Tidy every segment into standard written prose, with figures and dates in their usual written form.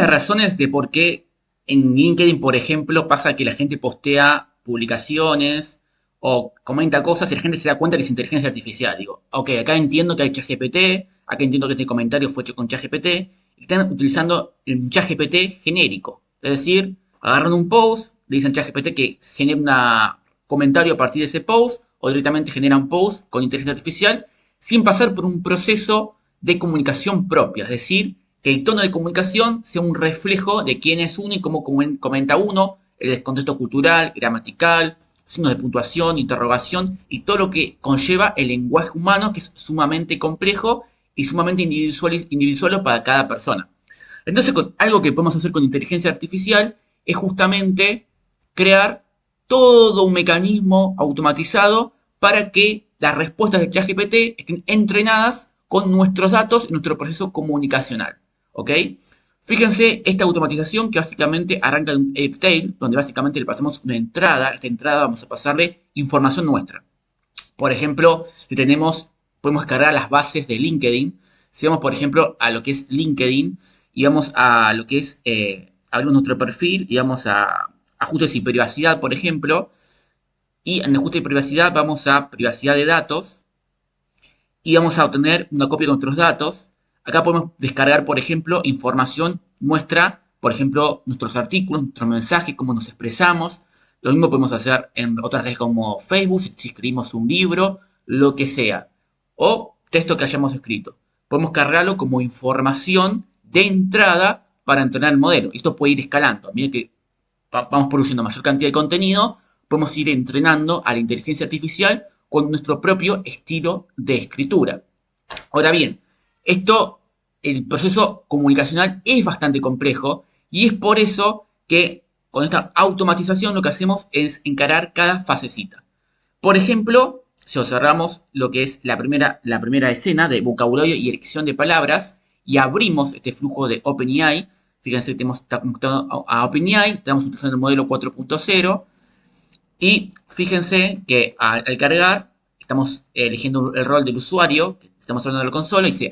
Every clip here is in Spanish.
las razones de por qué en LinkedIn, por ejemplo, pasa que la gente postea publicaciones o comenta cosas y la gente se da cuenta que es inteligencia artificial. Digo, ok, acá entiendo que hay ChatGPT, acá entiendo que este comentario fue hecho con ChatGPT, y están utilizando un ChatGPT genérico. Es decir, agarran un post, le dicen a ChatGPT que genere un comentario a partir de ese post, o directamente genera un post con inteligencia artificial, sin pasar por un proceso de comunicación propia. Es decir, que el tono de comunicación sea un reflejo de quién es uno y cómo comenta uno, el contexto cultural, gramatical, signos de puntuación, interrogación y todo lo que conlleva el lenguaje humano, que es sumamente complejo y sumamente individual para cada persona. Entonces, algo que podemos hacer con inteligencia artificial es justamente crear todo un mecanismo automatizado para que las respuestas de ChatGPT estén entrenadas con nuestros datos y nuestro proceso comunicacional. ¿Ok? Fíjense esta automatización que básicamente arranca de un tail, donde básicamente le pasamos una entrada. A esta entrada vamos a pasarle información nuestra. Por ejemplo, si podemos cargar las bases de LinkedIn. Si vamos, por ejemplo, a lo que es LinkedIn y vamos a lo que es abrimos nuestro perfil y vamos a ajustes y privacidad, por ejemplo. Y en ajuste de privacidad vamos a privacidad de datos y vamos a obtener una copia de nuestros datos. Acá podemos descargar, por ejemplo, información nuestra, por ejemplo, nuestros artículos, nuestros mensajes, cómo nos expresamos. Lo mismo podemos hacer en otras redes como Facebook, si escribimos un libro, lo que sea. O texto que hayamos escrito. Podemos cargarlo como información de entrada para entrenar el modelo. Esto puede ir escalando. A medida que vamos produciendo mayor cantidad de contenido, podemos ir entrenando a la inteligencia artificial con nuestro propio estilo de escritura. Ahora bien, el proceso comunicacional es bastante complejo y es por eso que con esta automatización lo que hacemos es encarar cada fasecita. Por ejemplo, si observamos lo que es la primera escena de vocabulario y elección de palabras y abrimos este flujo de OpenAI, fíjense que está conectado a OpenAI, estamos utilizando el modelo 4.0 y fíjense que al cargar estamos eligiendo el rol del usuario, estamos hablando de la consola, y dice,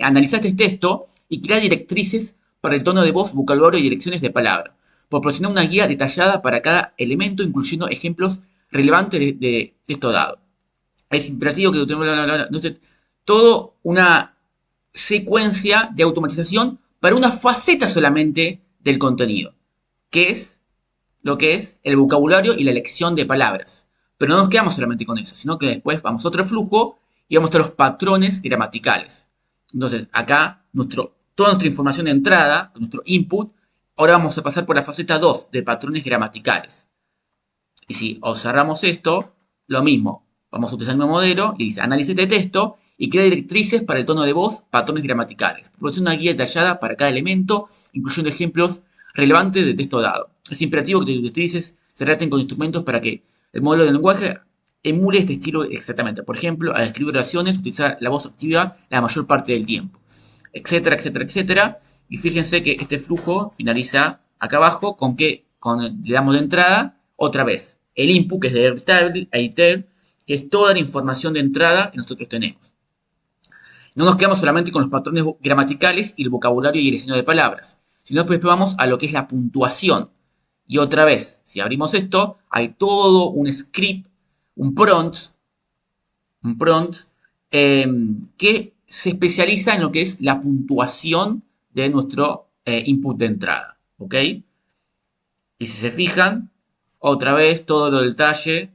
analiza este texto y crea directrices para el tono de voz, vocabulario y direcciones de palabra. Proporciona una guía detallada para cada elemento, incluyendo ejemplos relevantes de texto dado. Es imperativo que entonces, toda una secuencia de automatización para una faceta solamente del contenido, que es lo que es el vocabulario y la elección de palabras. Pero no nos quedamos solamente con eso, sino que después vamos a otro flujo y vamos a los patrones gramaticales. Entonces, acá, toda nuestra información de entrada, nuestro input, ahora vamos a pasar por la faceta 2 de patrones gramaticales. Y si observamos esto, lo mismo. Vamos a utilizar el mismo modelo y dice, analice este texto y crea directrices para el tono de voz, patrones gramaticales. Proporciona una guía detallada para cada elemento, incluyendo ejemplos relevantes de texto dado. Es imperativo que tus directrices se redacten con instrumentos para que el modelo de lenguaje emule este estilo exactamente. Por ejemplo, al escribir oraciones, utilizar la voz activa la mayor parte del tiempo. Etcétera, etcétera, etcétera. Y fíjense que este flujo finaliza acá abajo le damos de entrada otra vez el input, que es de editor, que es toda la información de entrada que nosotros tenemos. No nos quedamos solamente con los patrones gramaticales y el vocabulario y el diseño de palabras, sino que después vamos a lo que es la puntuación. Y otra vez, si abrimos esto, hay todo un script, un prompt, un prompt, que se especializa en lo que es la puntuación de nuestro input de entrada. ¿Ok? Y si se fijan, otra vez todo lo del detalle.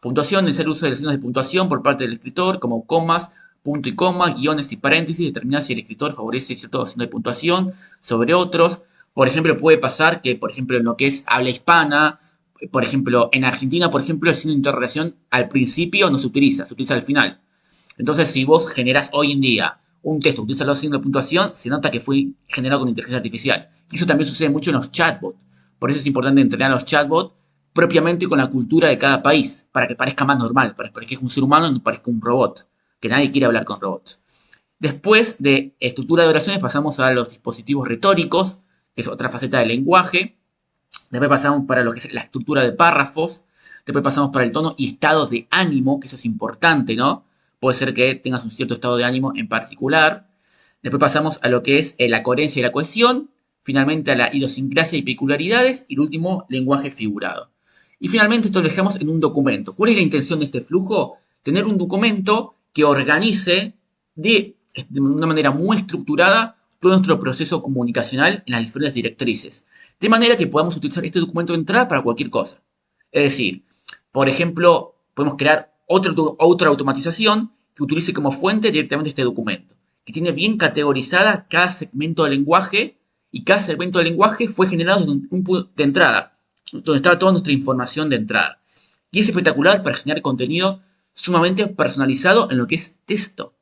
Puntuación es el uso de los signos de puntuación por parte del escritor, como comas, punto y coma, guiones y paréntesis, determinar si el escritor favorece cierto signo de puntuación sobre otros. Por ejemplo, puede pasar que, por ejemplo, en lo que es habla hispana, por ejemplo, en Argentina, por ejemplo, el signo de interrogación al principio no se utiliza al final. Entonces, si vos generás hoy en día un texto que utiliza los signos de puntuación, se nota que fue generado con inteligencia artificial. Y eso también sucede mucho en los chatbots. Por eso es importante entrenar a los chatbots propiamente con la cultura de cada país, para que parezca más normal, para que parezca un ser humano y no parezca un robot, que nadie quiere hablar con robots. Después de estructura de oraciones pasamos a los dispositivos retóricos, que es otra faceta del lenguaje. Después pasamos para lo que es la estructura de párrafos. Después pasamos para el tono y estado de ánimo, que eso es importante, ¿no? Puede ser que tengas un cierto estado de ánimo en particular. Después pasamos a lo que es la coherencia y la cohesión. finalmente a la idiosincrasia y peculiaridades, y el último, lenguaje figurado. Y finalmente esto lo dejamos en un documento. ¿Cuál es la intención de este flujo? Tener un documento que organice de una manera muy estructurada todo nuestro proceso comunicacional en las diferentes directrices. De manera que podamos utilizar este documento de entrada para cualquier cosa. Es decir, por ejemplo, podemos crear otra automatización que utilice como fuente directamente este documento, que tiene bien categorizada cada segmento del lenguaje, y cada segmento del lenguaje fue generado desde un punto de entrada, donde estaba toda nuestra información de entrada. Y es espectacular para generar contenido sumamente personalizado en lo que es texto.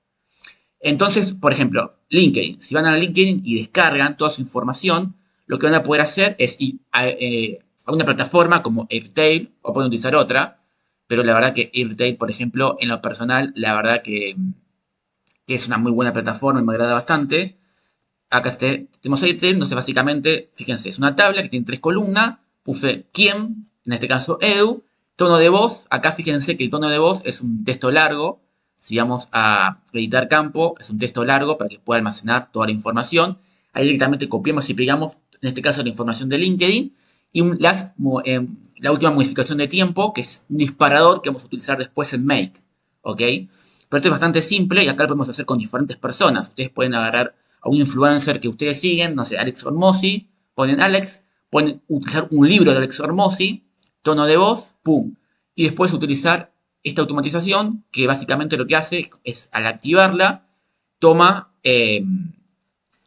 Entonces, por ejemplo, LinkedIn. Si van a LinkedIn y descargan toda su información, lo que van a poder hacer es ir a una plataforma como Airtail, o pueden utilizar otra, pero la verdad que Airtail, por ejemplo, en lo personal, la verdad que es una muy buena plataforma y me agrada bastante. Acá tenemos Airtail, entonces básicamente, fíjense, es una tabla que tiene 3 columnas, puse quién, en este caso Edu, tono de voz, acá fíjense que el tono de voz es un texto largo, si vamos a editar campo, es un texto largo para que pueda almacenar toda la información, ahí directamente copiamos y pegamos, en este caso la información de LinkedIn, y la última modificación de tiempo, que es un disparador que vamos a utilizar después en Make, ¿ok? Pero esto es bastante simple y acá lo podemos hacer con diferentes personas, ustedes pueden agarrar a un influencer que ustedes siguen, no sé, Alex Hormozzi, ponen Alex, pueden utilizar un libro de Alex Hormozzi, tono de voz, pum. Y después utilizar esta automatización que básicamente lo que hace es al activarla, toma de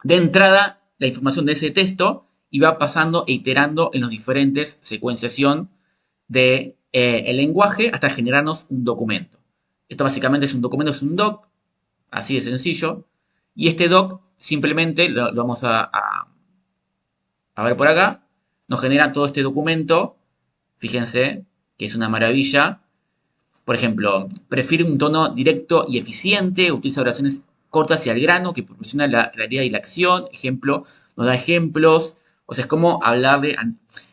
entrada la información de ese texto y va pasando e iterando en las diferentes secuenciación de el lenguaje hasta generarnos un documento. Esto básicamente es un documento, es un doc, así de sencillo. Y este doc simplemente lo vamos a ver por acá. Nos genera todo este documento. Fíjense que es una maravilla. Por ejemplo, prefiere un tono directo y eficiente. Utiliza oraciones cortas y al grano que proporciona la claridad y la acción. Ejemplo, nos da ejemplos. O sea, es como hablarle,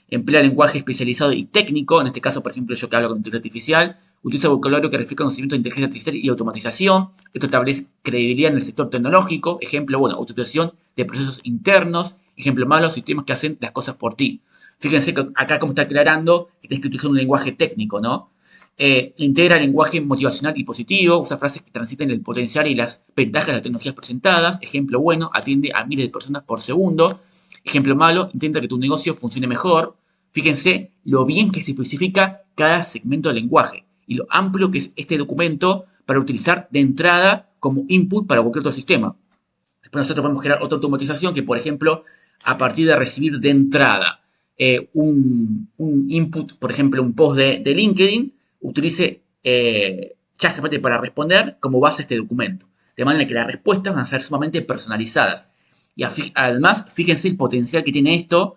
emplea lenguaje especializado y técnico. En este caso, por ejemplo, yo que hablo con inteligencia artificial. Utiliza vocabulario que refiere conocimiento de inteligencia artificial y automatización. Esto establece credibilidad en el sector tecnológico. Ejemplo, bueno, utilización de procesos internos. Ejemplo malo, sistemas que hacen las cosas por ti. Fíjense que acá como está aclarando que tienes que utilizar un lenguaje técnico, ¿no? Integra lenguaje motivacional y positivo, usa frases que transiten el potencial y las ventajas de las tecnologías presentadas. Ejemplo bueno, atiende a miles de personas por segundo. Ejemplo malo, intenta que tu negocio funcione mejor. Fíjense lo bien que se especifica cada segmento del lenguaje y lo amplio que es este documento para utilizar de entrada como input para cualquier otro sistema. Después nosotros podemos crear otra automatización que, por ejemplo, a partir de recibir de entrada un input, por ejemplo, un post de LinkedIn, utilice ChatGPT para responder como base a este documento. De manera que las respuestas van a ser sumamente personalizadas. Y además, fíjense el potencial que tiene esto,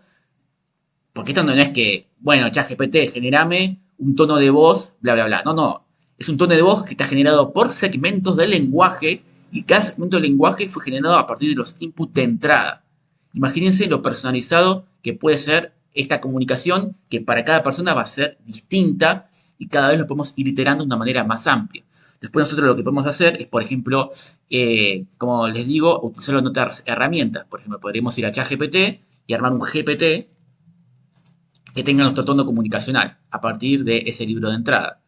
porque esto no es que, bueno, ChatGPT, generame un tono de voz, bla, bla, bla. No, no. Es un tono de voz que está generado por segmentos del lenguaje y cada segmento del lenguaje fue generado a partir de los inputs de entrada. Imagínense lo personalizado que puede ser esta comunicación, que para cada persona va a ser distinta y cada vez lo podemos ir iterando de una manera más amplia. Después nosotros lo que podemos hacer es, por ejemplo, como les digo, utilizar otras herramientas. Por ejemplo, podríamos ir a ChatGPT y armar un GPT que tenga nuestro tono comunicacional a partir de ese libro de entrada.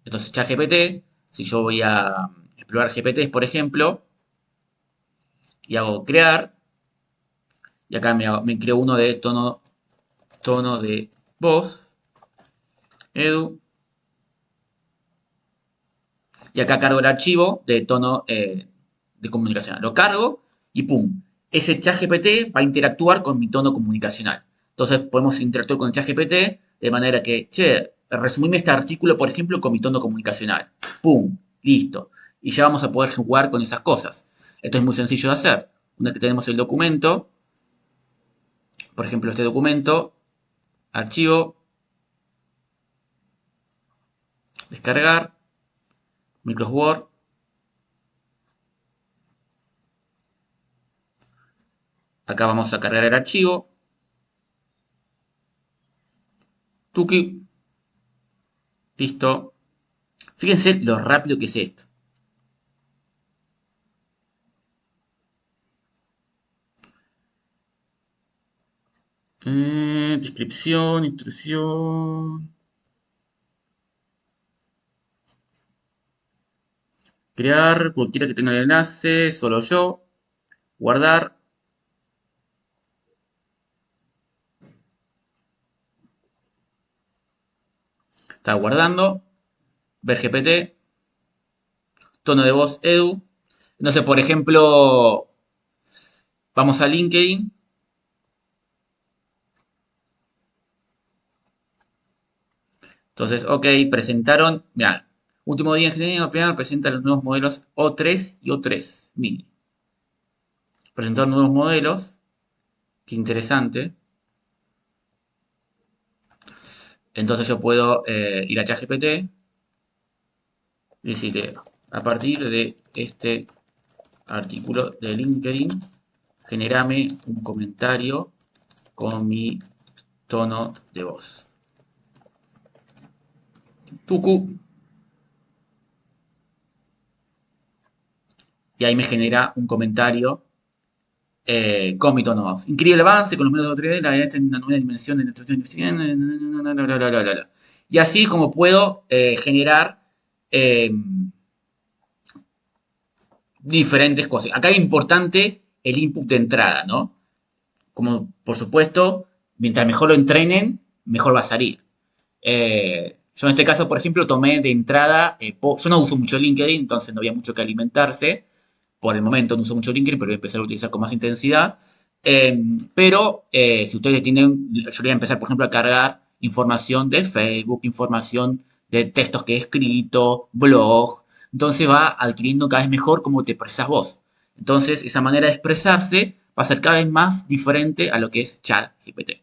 Entonces, ChatGPT, si yo voy a explorar GPTs, por ejemplo, y hago crear, y acá me creo uno de tono de voz, edu, y acá cargo el archivo de tono de comunicacional. Lo cargo y pum. Ese chat GPT va a interactuar con mi tono comunicacional. Entonces podemos interactuar con el chat GPT de manera que, che, resumime este artículo, por ejemplo, con mi tono comunicacional. Pum, listo. Y ya vamos a poder jugar con esas cosas. Esto es muy sencillo de hacer. Una vez que tenemos el documento, por ejemplo, este documento, archivo, descargar, Microsoft Word. Acá vamos a cargar el archivo. Tuki, listo. Fíjense lo rápido que es esto. Descripción, instrucción. Crear, cualquiera que tenga el enlace, solo yo. Guardar. Está guardando. Ver GPT. Tono de voz Edu. Entonces, por ejemplo, vamos a LinkedIn. Entonces, ok, presentaron. Mira, último día en ingeniería nuclear presenta los nuevos modelos O3 y O3 mini. Presentaron nuevos modelos. Qué interesante. Entonces yo puedo ir a ChatGPT y decirle, a partir de este artículo de LinkedIn, generame un comentario con mi tono de voz. Tucu. Y ahí me genera un comentario con mi tono de voz. Increíble avance con los medios de autoridad, la está en una nueva dimensión de nuestra universidad. Y así como puedo generar eh, diferentes cosas. Acá es importante el input de entrada, ¿no? Como por supuesto, mientras mejor lo entrenen, mejor va a salir. Yo en este caso, por ejemplo, tomé de entrada, yo no uso mucho LinkedIn, entonces no había mucho que alimentarse. Por el momento no uso mucho LinkedIn, pero voy a empezar a utilizar con más intensidad. Si ustedes tienen, yo voy a empezar, por ejemplo, a cargar información de Facebook, información de textos que he escrito, blog. Entonces va adquiriendo cada vez mejor cómo te expresas vos. Entonces, esa manera de expresarse va a ser cada vez más diferente a lo que es ChatGPT.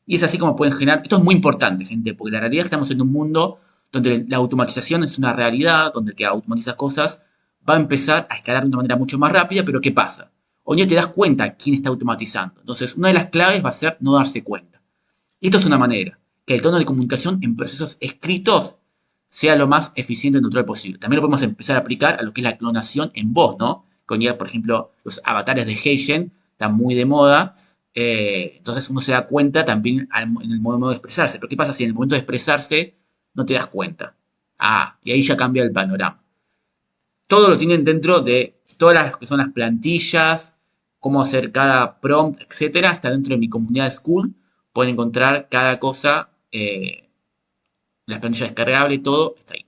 Y es así como pueden generar. Esto es muy importante, gente, porque la realidad es que estamos en un mundo donde la automatización es una realidad, donde el que automatiza cosas va a empezar a escalar de una manera mucho más rápida, pero ¿qué pasa? Hoy día te das cuenta quién está automatizando. Entonces, una de las claves va a ser no darse cuenta. Y esto es una manera, que el tono de comunicación en procesos escritos sea lo más eficiente y neutral posible. También lo podemos empezar a aplicar a lo que es la clonación en voz, ¿no? Con ya, por ejemplo, los avatares de Heijen están muy de moda. Entonces uno se da cuenta también en el modo de expresarse. Pero ¿qué pasa si en el momento de expresarse no te das cuenta? Ah, y ahí ya cambia el panorama. Todo lo tienen dentro de todas las que son las plantillas, cómo hacer cada prompt, etcétera. Está dentro de mi comunidad School. Pueden encontrar cada cosa, las plantillas descargables, todo está ahí.